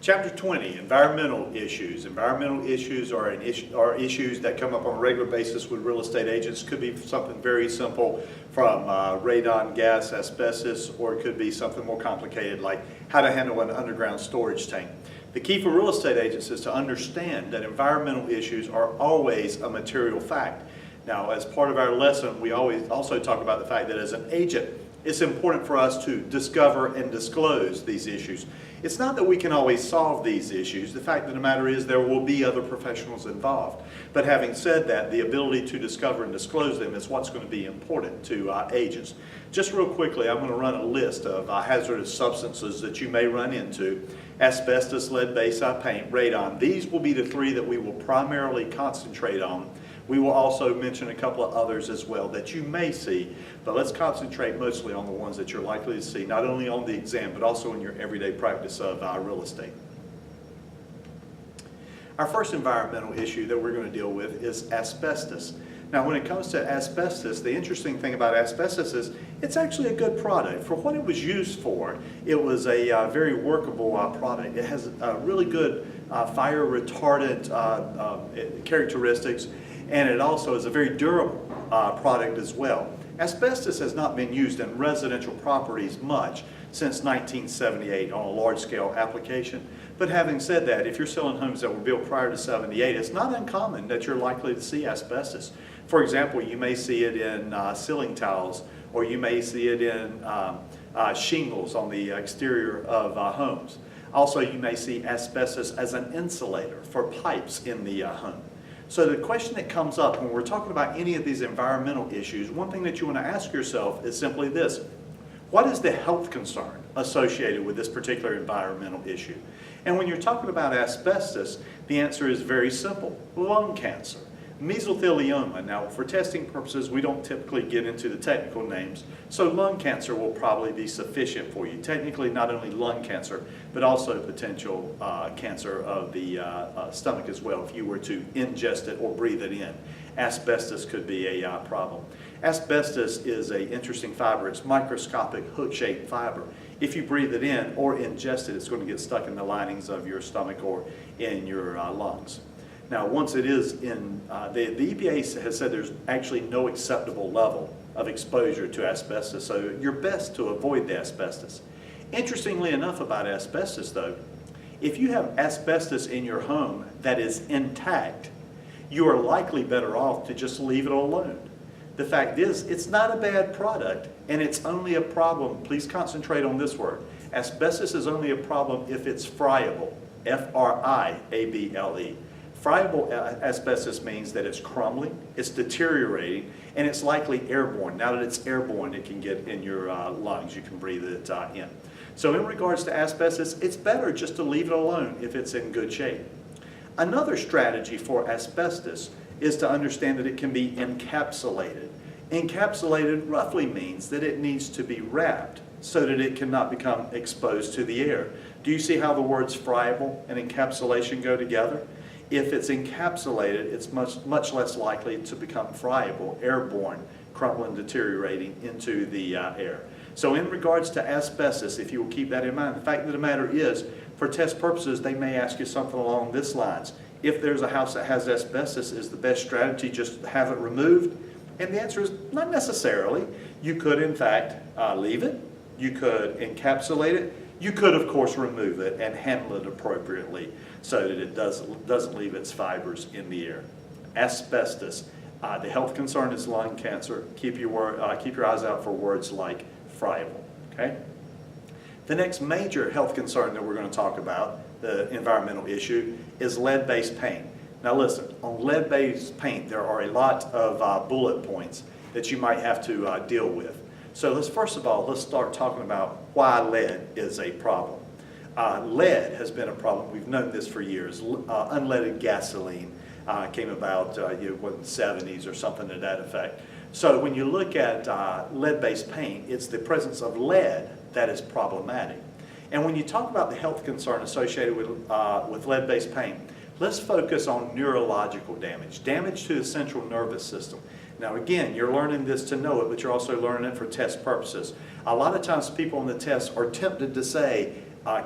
Chapter 20, environmental issues. Environmental issues are issues that come up on a regular basis with real estate agents. Could be something very simple from radon gas, asbestos, or it could be something more complicated like how to handle an underground storage tank. The key for real estate agents is to understand that environmental issues are always a material fact. Now, as part of our lesson, we always also talk about the fact that as an agent, it's important for us to discover and disclose these issues. It's not that we can always solve these issues. The fact of the matter is there will be other professionals involved. But having said that, the ability to discover and disclose them is what's going to be important to agents. Just real quickly, I'm going to run a list of hazardous substances that you may run into. Asbestos, lead-based paint, radon. These will be the three that we will primarily concentrate on. We will also mention a couple of others as well that you may see, but let's concentrate mostly on the ones that you're likely to see, not only on the exam, but also in your everyday practice of real estate. Our first environmental issue that we're going to deal with is asbestos. Now, when it comes to asbestos, the interesting thing about asbestos is it's actually a good product. For what it was used for, it was a very workable product. It has really good fire retardant characteristics, and it also is a very durable product as well. Asbestos has not been used in residential properties much since 1978 on a large-scale application. But having said that, if you're selling homes that were built prior to '78, it's not uncommon that you're likely to see asbestos. For example, you may see it in ceiling tiles, or you may see it in shingles on the exterior of homes. Also, you may see asbestos as an insulator for pipes in the home. So the question that comes up when we're talking about any of these environmental issues, one thing that you want to ask yourself is simply this: what is the health concern associated with this particular environmental issue? And when you're talking about asbestos, the answer is very simple: lung cancer. Mesothelioma. Now, for testing purposes, we don't typically get into the technical names, so lung cancer will probably be sufficient for you. Technically, not only lung cancer, but also potential cancer of the stomach as well if you were to ingest it or breathe it in. Asbestos could be a problem. Asbestos is an interesting fiber. It's microscopic hook-shaped fiber. If you breathe it in or ingest it, it's going to get stuck in the linings of your stomach or in your lungs. Now, once it is in, the EPA has said there's actually no acceptable level of exposure to asbestos, so you're best to avoid the asbestos. Interestingly enough about asbestos though, if you have asbestos in your home that is intact, you are likely better off to just leave it alone. The fact is, it's not a bad product, and it's only a problem, please concentrate on this word, asbestos is only a problem if it's friable, F-R-I-A-B-L-E. Friable asbestos means that it's crumbling, it's deteriorating, and it's likely airborne. Now that it's airborne, it can get in your lungs. You can breathe it in. So in regards to asbestos, it's better just to leave it alone if it's in good shape. Another strategy for asbestos is to understand that it can be encapsulated. Encapsulated roughly means that it needs to be wrapped so that it cannot become exposed to the air. Do you see how the words friable and encapsulation go together? If it's encapsulated, it's much less likely to become friable, airborne, crumbling, deteriorating into the air. So in regards to asbestos, if you will keep that in mind, the fact of the matter is, for test purposes, they may ask you something along this lines. If there's a house that has asbestos, is the best strategy just have it removed? And the answer is not necessarily. You could, in fact, leave it. You could encapsulate it. You could, of course, remove it and handle it appropriately so that it doesn't leave its fibers in the air. Asbestos. The health concern is lung cancer. Keep your eyes out for words like friable. Okay? The next major health concern that we're going to talk about, the environmental issue, is lead-based paint. Now listen, on lead-based paint there are a lot of bullet points that you might have to deal with. So first of all, let's start talking about why lead is a problem. Lead has been a problem. We've known this for years. Unleaded gasoline came about in the 70s or something to that effect. So when you look at lead-based paint, it's the presence of lead that is problematic. And when you talk about the health concern associated with lead-based paint, let's focus on neurological damage, damage to the central nervous system. Now again, you're learning this to know it, but you're also learning it for test purposes. A lot of times people on the test are tempted to say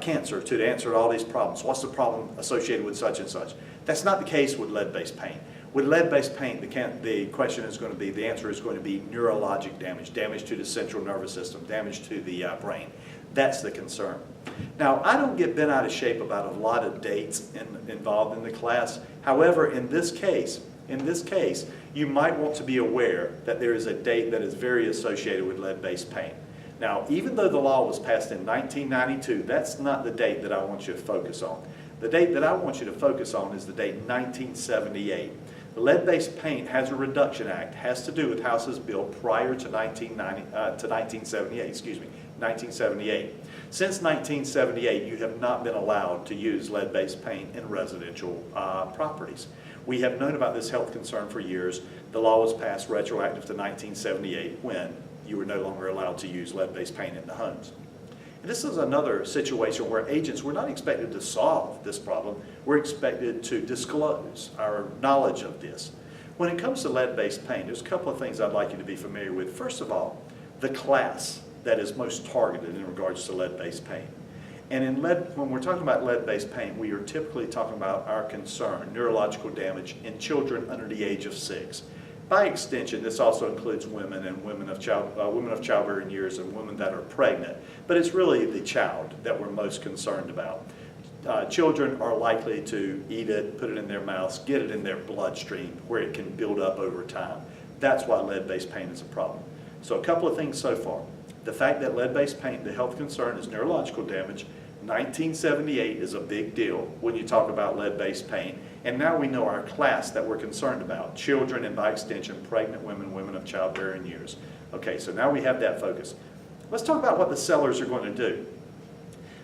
cancer, to the answer to all these problems. What's the problem associated with such and such? That's not the case with lead-based paint. With lead-based paint, the question is going to be, the answer is going to be neurologic damage, damage to the central nervous system, damage to the brain. That's the concern. Now, I don't get bent out of shape about a lot of dates involved in the class. However, in this case, you might want to be aware that there is a date that is very associated with lead-based paint. Now, even though the law was passed in 1992, that's not the date that I want you to focus on. The date that I want you to focus on is the date 1978. The Lead-Based Paint Hazard Reduction Act has to do with houses built prior to 1978. Since 1978, you have not been allowed to use lead-based paint in residential properties. We have known about this health concern for years. The law was passed retroactive to 1978 when you were no longer allowed to use lead-based paint in the homes. And this is another situation where agents were not expected to solve this problem. We're expected to disclose our knowledge of this. When it comes to lead-based paint, there's a couple of things I'd like you to be familiar with. First of all, the class that is most targeted in regards to lead-based paint. And when we're talking about lead-based paint, we are typically talking about our concern, neurological damage in children under the age of 6. By extension, this also includes women and women of childbearing years and women that are pregnant. But it's really the child that we're most concerned about. Children are likely to eat it, put it in their mouths, get it in their bloodstream where it can build up over time. That's why lead-based paint is a problem. So a couple of things so far. The fact that lead-based paint, the health concern is neurological damage. 1978 is a big deal when you talk about lead-based paint. And now we know our class that we're concerned about, children and by extension, pregnant women, women of childbearing years. Okay, so now we have that focus. Let's talk about what the sellers are going to do.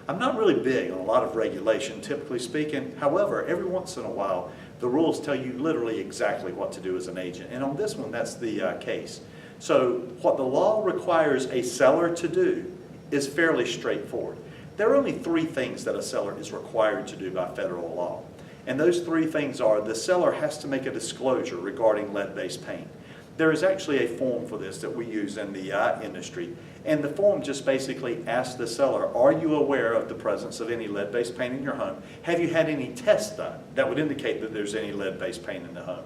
I'm not really big on a lot of regulation, typically speaking. However, every once in a while, the rules tell you literally exactly what to do as an agent. And on this one, that's the case. So what the law requires a seller to do is fairly straightforward. There are only 3 things that a seller is required to do by federal law. And those 3 things are: the seller has to make a disclosure regarding lead-based paint. There is actually a form for this that we use in the industry. And the form just basically asks the seller, are you aware of the presence of any lead-based paint in your home? Have you had any tests done that would indicate that there's any lead-based paint in the home?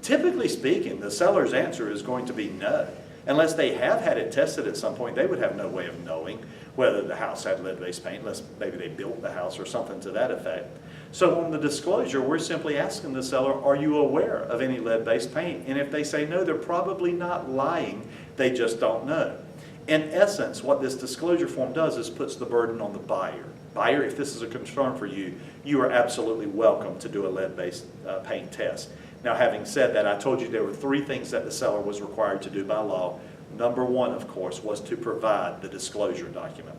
Typically speaking, the seller's answer is going to be no. Unless they have had it tested at some point, they would have no way of knowing whether the house had lead-based paint, unless maybe they built the house or something to that effect. So on the disclosure, we're simply asking the seller, are you aware of any lead-based paint? And if they say no, they're probably not lying, they just don't know. In essence, what this disclosure form does is puts the burden on the buyer. Buyer, if this is a concern for you, you are absolutely welcome to do a lead-based paint test. Now, having said that, I told you there were 3 things that the seller was required to do by law. Number 1, of course, was to provide the disclosure document.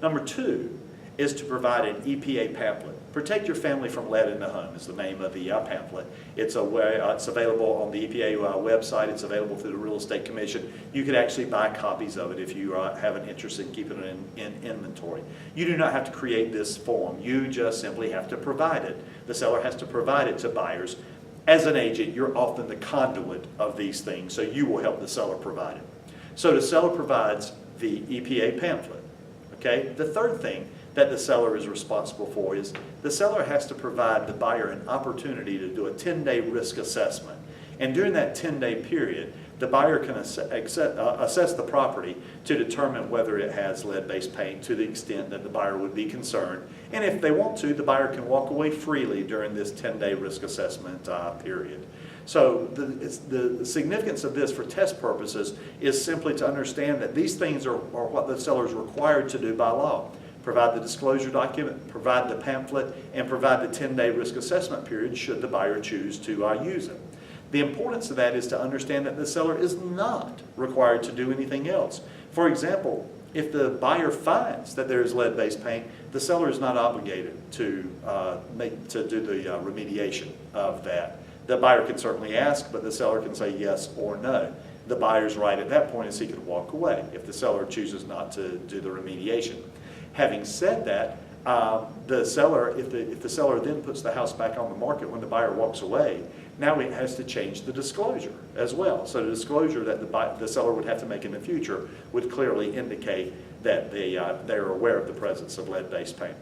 Number 2 is to provide an EPA pamphlet. Protect Your Family from Lead in the Home is the name of the pamphlet. It's available on the EPA website. It's available through the Real Estate Commission. You could actually buy copies of it if you have an interest in keeping it in inventory. You do not have to create this form. You just simply have to provide it. The seller has to provide it to buyers. As an agent, you're often the conduit of these things, so you will help the seller provide it. So the seller provides the EPA pamphlet. Okay? The third thing that the seller is responsible for is the seller has to provide the buyer an opportunity to do a 10-day risk assessment. And during that 10-day period, the buyer can assess the property to determine whether it has lead-based paint to the extent that the buyer would be concerned. And if they want to, the buyer can walk away freely during this 10-day risk assessment period. So the significance of this for test purposes is simply to understand that these things are what the seller is required to do by law. Provide the disclosure document, provide the pamphlet, and provide the 10-day risk assessment period should the buyer choose to use it. The importance of that is to understand that the seller is not required to do anything else. For example, if the buyer finds that there is lead-based paint, the seller is not obligated to do the remediation of that. The buyer can certainly ask, but the seller can say yes or no. The buyer's right at that point is he could walk away if the seller chooses not to do the remediation. Having said that, the seller, if the seller then puts the house back on the market when the buyer walks away, now it has to change the disclosure as well. So the disclosure that the seller would have to make in the future would clearly indicate that they're aware of the presence of lead-based paint.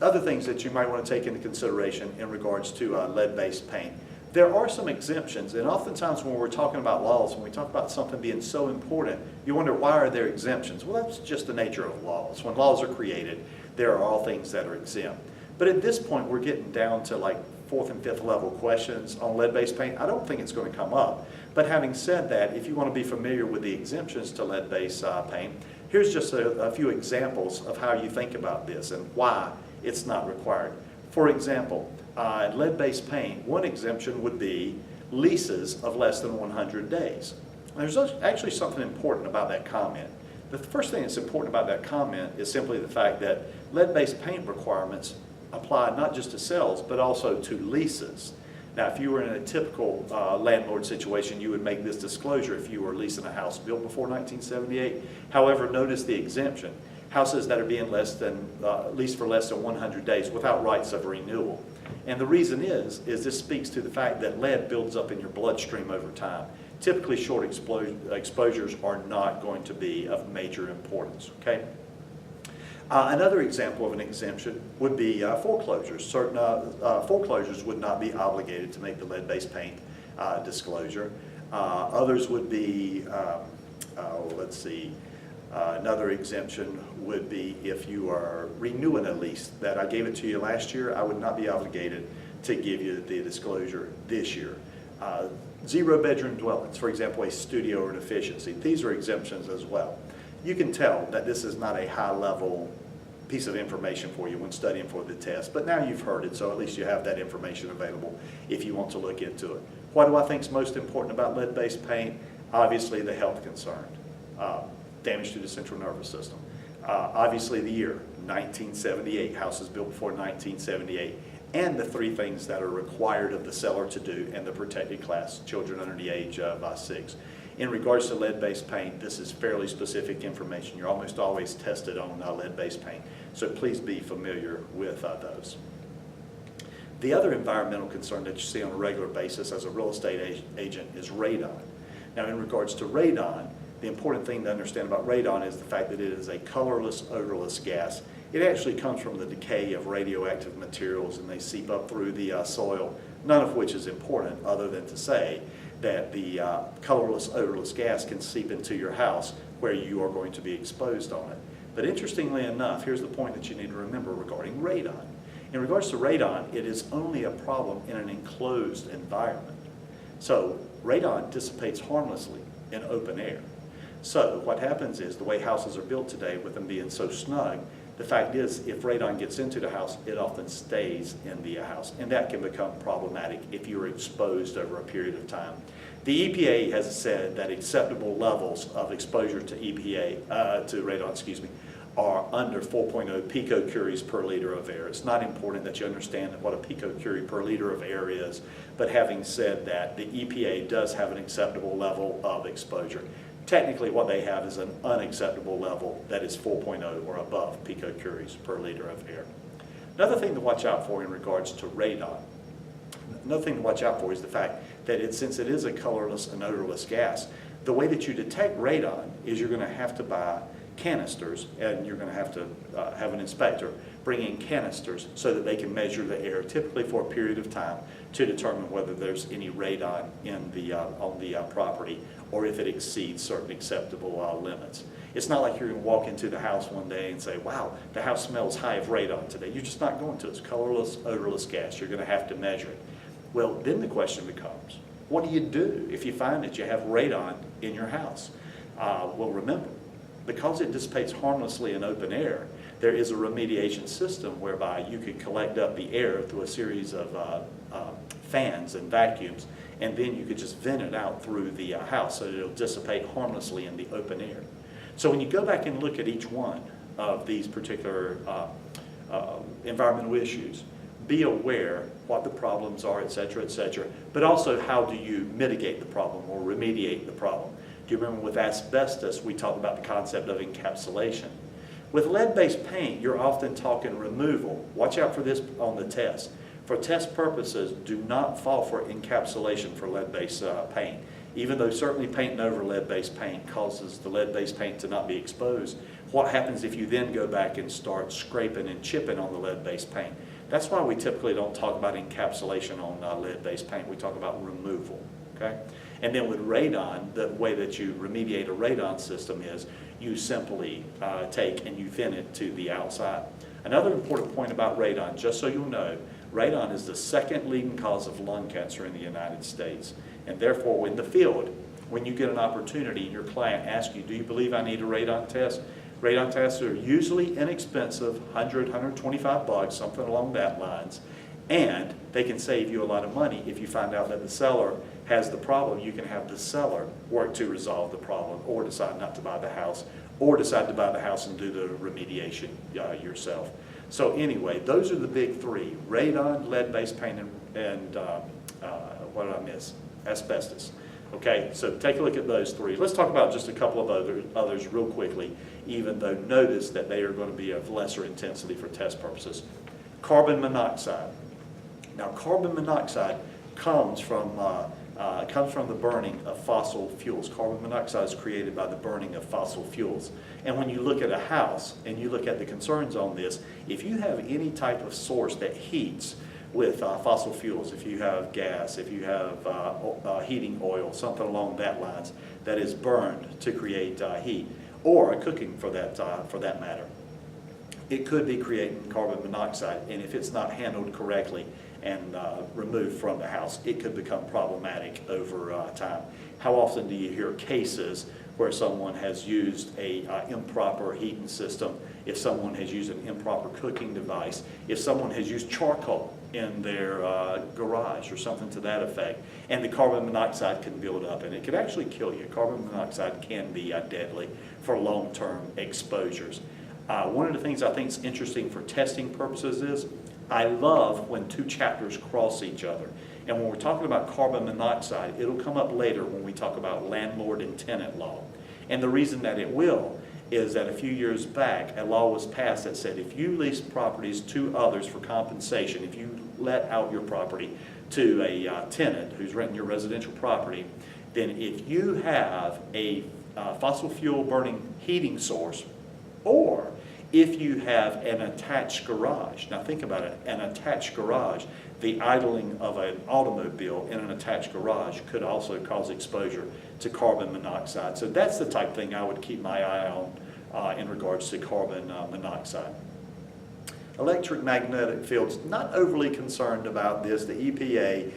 Other things that you might want to take into consideration in regards to lead-based paint. There are some exemptions, and oftentimes when we're talking about laws, when we talk about something being so important, you wonder, why are there exemptions? Well, that's just the nature of laws. When laws are created, there are all things that are exempt. But at this point, we're getting down to like 4th and 5th level questions on lead-based paint. I don't think it's going to come up. But having said that, if you want to be familiar with the exemptions to lead-based paint, here's just a few examples of how you think about this and why it's not required. For example, lead-based paint, one exemption would be leases of less than 100 days. There's actually something important about that comment. The first thing that's important about that comment is simply the fact that lead-based paint requirements apply not just to sales, but also to leases. Now, if you were in a typical landlord situation, you would make this disclosure if you were leasing a house built before 1978. However, notice the exemption. Houses that are being leased for less than 100 days without rights of renewal. And the reason is this speaks to the fact that lead builds up in your bloodstream over time. Typically, short exposures are not going to be of major importance, okay? Another example of an exemption would be foreclosures. Certain foreclosures would not be obligated to make the lead-based paint disclosure. Others would be, let's see, another exemption would be if you are renewing a lease that I gave it to you last year, I would not be obligated to give you the disclosure this year. Zero-bedroom dwellings, for example, a studio or an efficiency, these are exemptions as well. You can tell that this is not a high-level piece of information for you when studying for the test, but now you've heard it, so at least you have that information available if you want to look into it. What do I think is most important about lead-based paint? Obviously, the health concern. Damage to the central nervous system. Obviously, the year, 1978, houses built before 1978, and the 3 things that are required of the seller to do and the protected class, children under the age of 6. In regards to lead-based paint, this is fairly specific information. You're almost always tested on lead-based paint, so please be familiar with those. The other environmental concern that you see on a regular basis as a real estate agent is radon. Now, in regards to radon, the important thing to understand about radon is the fact that it is a colorless, odorless gas. It actually comes from the decay of radioactive materials, and they seep up through the soil, none of which is important other than to say that the colorless, odorless gas can seep into your house where you are going to be exposed on it. But interestingly enough, here's the point that you need to remember regarding radon. In regards to radon, it is only a problem in an enclosed environment. So radon dissipates harmlessly in open air. So what happens is, the way houses are built today, with them being so snug, the fact is, if radon gets into the house, it often stays in the house, and that can become problematic if you're exposed over a period of time. The EPA has said that acceptable levels of exposure to radon, are under 4.0 picocuries per liter of air. It's not important that you understand what a picocurie per liter of air is, but having said that, the EPA does have an acceptable level of exposure. Technically, what they have is an unacceptable level that is 4.0 or above picocuries per liter of air. Another thing to watch out for in regards to radon, is the fact that since it is a colorless and odorless gas, the way that you detect radon is you're going to have to buy canisters, and you're going to have have an inspector bring in canisters so that they can measure the air, typically for a period of time, to determine whether there's any radon in on the property, or if it exceeds certain acceptable limits. It's not like you're going to walk into the house one day and say, wow, the house smells high of radon today. You're just not going to. It's colorless, odorless gas. You're going to have to measure it. Well, then the question becomes, what do you do if you find that you have radon in your house? Well, remember, because it dissipates harmlessly in open air, there is a remediation system whereby you can collect up the air through a series of fans and vacuums, and then you could just vent it out through the house so that it'll dissipate harmlessly in the open air. So when you go back and look at each one of these particular environmental issues, be aware what the problems are, et cetera, but also how do you mitigate the problem or remediate the problem. Do you remember with asbestos, we talked about the concept of encapsulation. With lead-based paint, you're often talking removal. Watch out for this on the test. For test purposes, do not fall for encapsulation for lead-based paint. Even though certainly painting over lead-based paint causes the lead-based paint to not be exposed, what happens if you then go back and start scraping and chipping on the lead-based paint? That's why we typically don't talk about encapsulation on lead-based paint. We talk about removal, okay? And then with radon, the way that you remediate a radon system is you simply take and you thin it to the outside. Another important point about radon, just so you'll know, radon is the second leading cause of lung cancer in the United States. And therefore, in the field, when you get an opportunity and your client asks you, do you believe I need a radon test? Radon tests are usually inexpensive, $100, $125, something along that lines. And they can save you a lot of money. If you find out that the seller has the problem, you can have the seller work to resolve the problem, or decide not to buy the house, or decide to buy the house and do the remediation yourself. So anyway, those are the big three: radon, lead-based paint, and what did I miss? Asbestos. Okay, so take a look at those three. Let's talk about just a couple of others real quickly, even though notice that they are going to be of lesser intensity for test purposes. Carbon monoxide. Now, carbon monoxide comes from the burning of fossil fuels. Carbon monoxide is created by the burning of fossil fuels. And when you look at a house and you look at the concerns on this, if you have any type of source that heats with fossil fuels, if you have gas, if you have heating oil, something along that lines that is burned to create heat, or cooking for that matter, it could be creating carbon monoxide, and if it's not handled correctly and removed from the house, it could become problematic over time. How often do you hear cases where someone has used a improper heating system, if someone has used an improper cooking device, if someone has used charcoal in their garage or something to that effect, and the carbon monoxide can build up and it could actually kill you. Carbon monoxide can be deadly for long-term exposures. One of the things I think is interesting for testing purposes is I love when two chapters cross each other. And when we're talking about carbon monoxide, it'll come up later when we talk about landlord and tenant law. And the reason that it will is that a few years back, a law was passed that said if you lease properties to others for compensation, if you let out your property to a tenant who's renting your residential property, then if you have a fossil fuel burning heating source, or if you have an attached garage. Now think about it, an attached garage. The idling of an automobile in an attached garage could also cause exposure to carbon monoxide. So that's the type of thing I would keep my eye on in regards to carbon monoxide. Electromagnetic fields, not overly concerned about this. The EPA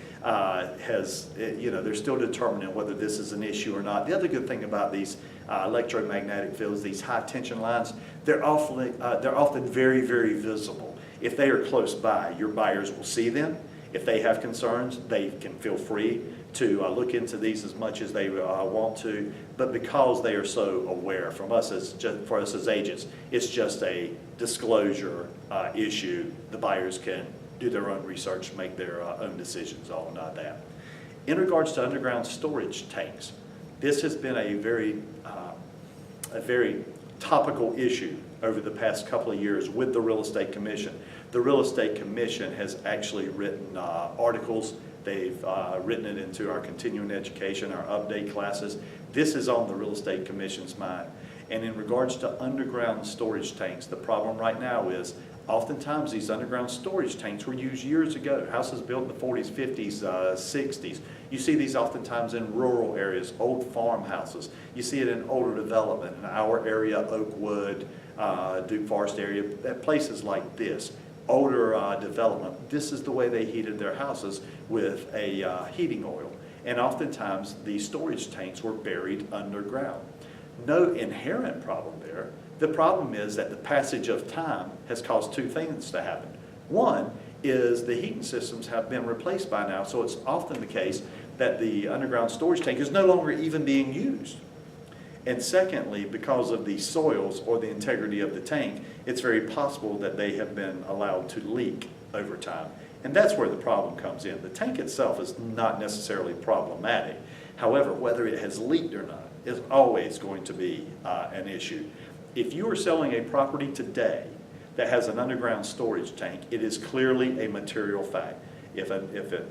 they're still determining whether this is an issue or not. The other good thing about these electromagnetic fields, these high tension lines, they're often very, very visible. If they are close by, your buyers will see them. If they have concerns, they can feel free to look into these as much as they want to, but because they are so aware, for us as agents, it's just a disclosure issue. The buyers can do their own research, make their own decisions on that. In regards to underground storage tanks, this has been a very topical issue over the past couple of years with the Real Estate Commission. The Real Estate Commission has actually written articles. They've written it into our continuing education, our update classes. This is on the Real Estate Commission's mind. And in regards to underground storage tanks, the problem right now is oftentimes these underground storage tanks were used years ago. Houses built in the 40s, 50s, 60s. You see these oftentimes in rural areas, old farmhouses. You see it in older development, in our area, Oakwood, Duke Forest area, places like this. Older development, this is the way they heated their houses, with a heating oil. And oftentimes these storage tanks were buried underground. No inherent problem there. The problem is that the passage of time has caused two things to happen. One is the heating systems have been replaced by now, so it's often the case that the underground storage tank is no longer even being used. And secondly, because of the soils or the integrity of the tank, it's very possible that they have been allowed to leak over time. And that's where the problem comes in. The tank itself is not necessarily problematic. However, whether it has leaked or not is always going to be an issue. If you are selling a property today that has an underground storage tank, it is clearly a material fact. If a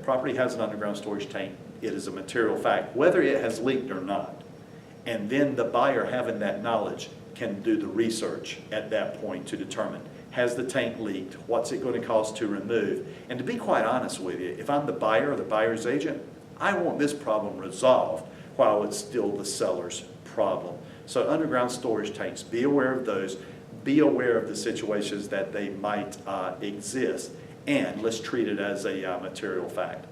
property has an underground storage tank, it is a material fact, whether it has leaked or not. And then the buyer, having that knowledge, can do the research at that point to determine, has the tank leaked? What's it going to cost to remove? And to be quite honest with you, if I'm the buyer or the buyer's agent, I want this problem resolved while it's still the seller's problem. So underground storage tanks, be aware of those. Be aware of the situations that they might exist. And let's treat it as a material fact.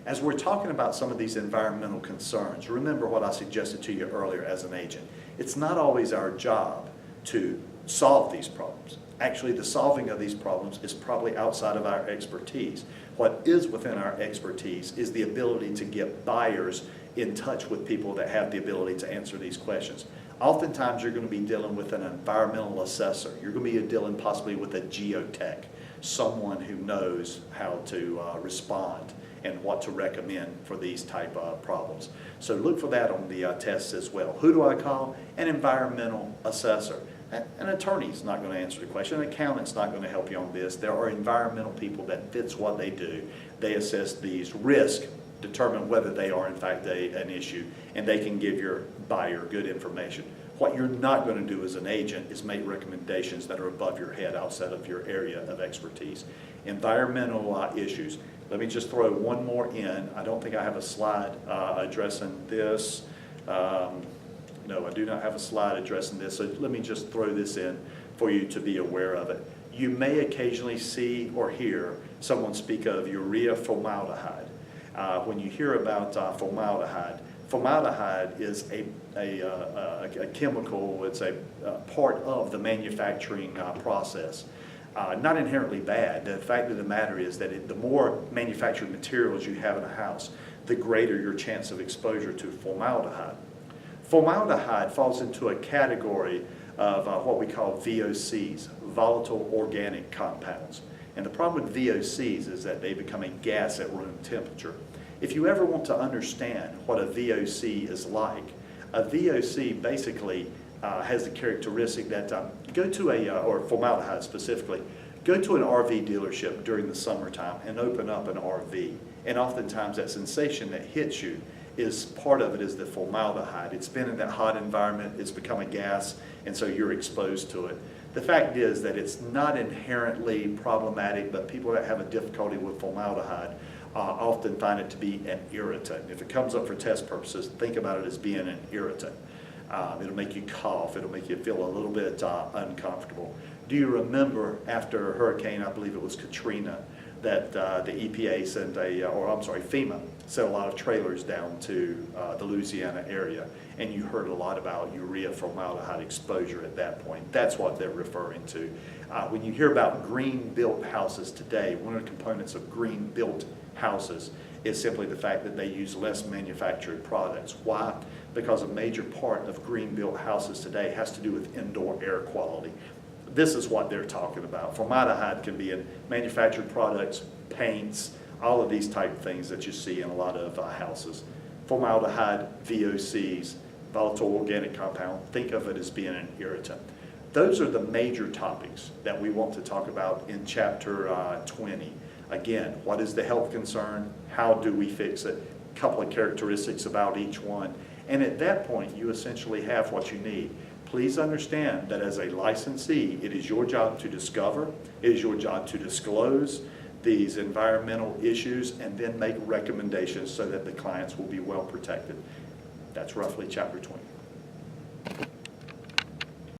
As we're talking about some of these environmental concerns, remember what I suggested to you earlier as an agent. It's not always our job to solve these problems. Actually, the solving of these problems is probably outside of our expertise. What is within our expertise is the ability to get buyers in touch with people that have the ability to answer these questions. Oftentimes, you're going to be dealing with an environmental assessor. You're going to be dealing possibly with a geotech, someone who knows how to respond and what to recommend for these type of problems. So look for that on the tests as well. Who do I call? An environmental assessor. An attorney's not going to answer the question. An accountant's not going to help you on this. There are environmental people that fits what they do. They assess these risks, determine whether they are in fact an issue, and they can give your buyer good information. What you're not going to do as an agent is make recommendations that are above your head outside of your area of expertise. Environmental issues. Let me just throw one more in. I don't think I have a slide addressing this. No, I do not have a slide addressing this, so let me just throw this in for you to be aware of it. You may occasionally see or hear someone speak of urea formaldehyde. When you hear about formaldehyde, formaldehyde is a chemical, it's a part of the manufacturing process. Not inherently bad. The fact of the matter is that the more manufactured materials you have in a house, the greater your chance of exposure to formaldehyde. Formaldehyde falls into a category of what we call VOCs, volatile organic compounds. And the problem with VOCs is that they become a gas at room temperature. If you ever want to understand what a VOC is like, a VOC basically has the characteristic that go to or formaldehyde specifically, go to an RV dealership during the summertime and open up an RV. And oftentimes that sensation that hits you is part of it is the formaldehyde. It's been in that hot environment, it's become a gas, and so you're exposed to it. The fact is that it's not inherently problematic, but people that have a difficulty with formaldehyde often find it to be an irritant. If it comes up for test purposes, think about it as being an irritant. It'll make you cough, it'll make you feel a little bit uncomfortable. Do you remember after Hurricane, I believe it was Katrina, that the EPA sent FEMA sent a lot of trailers down to the Louisiana area, and you heard a lot about urea formaldehyde exposure at that point. That's what they're referring to. When you hear about green-built houses today, one of the components of green-built houses is simply the fact that they use less manufactured products. Why? Because a major part of green-built houses today has to do with indoor air quality. This is what they're talking about. Formaldehyde can be in manufactured products, paints, all of these type of things that you see in a lot of houses. Formaldehyde, VOCs, volatile organic compound, think of it as being an irritant. Those are the major topics that we want to talk about in chapter 20. Again, what is the health concern? How do we fix it? A couple of characteristics about each one. And at that point, you essentially have what you need. Please understand that as a licensee, it is your job to discover, it is your job to disclose these environmental issues and then make recommendations so that the clients will be well protected. That's roughly chapter 20.